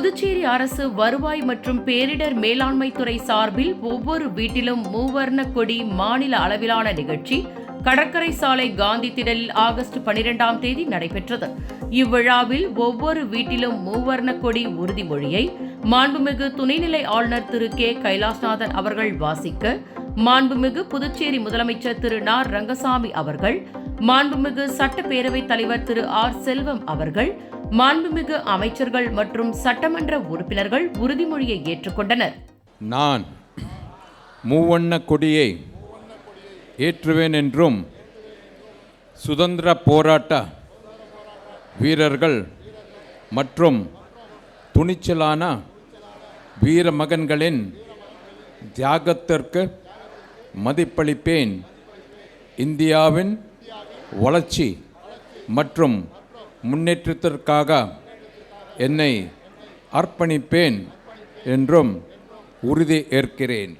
புதுச்சேரி அரசு வருவாய் மற்றும் பேரிடர் மேலாண்மை துறை சார்பில் ஒவ்வொரு வீட்டிலும் மூவர்ண கொடி மாநில அளவிலான நிகழ்ச்சி கடற்கரை சாலை காந்தி திடலில் ஆகஸ்ட் 12ஆம் தேதி நடைபெற்றது. இவ்விழாவில் ஒவ்வொரு வீட்டிலும் மூவர்ண கொடி உறுதிமொழியை மாண்புமிகு துணைநிலை ஆளுநர் திரு கே கைலாஷ்நாதன் அவர்கள் வாசிக்க, மாண்புமிகு புதுச்சேரி முதலமைச்சர் திரு நா. ரங்கசாமி அவர்கள், மாண்புமிகு சட்டப்பேரவைத் தலைவர் திரு ஆர். செல்வம் அவர்கள், மாண்புமிகு அமைச்சர்கள் மற்றும் சட்டமன்ற உறுப்பினர்கள் உறுதிமொழியை ஏற்றுக்கொண்டனர். நான் மூவண்ண கொடியை ஏற்றுவேன் என்றும் சுதந்திர போராட்ட வீரர்கள் மற்றும் துணிச்சலான வீரமகன்களின் தியாகத்திற்கு மதிப்பளிப்பேன். இந்தியாவின் வளர்ச்சி மற்றும் முன்னேற்றத்திற்காக என்னை அர்ப்பணிப்பேன் என்றும் உறுதி ஏற்கிறேன்.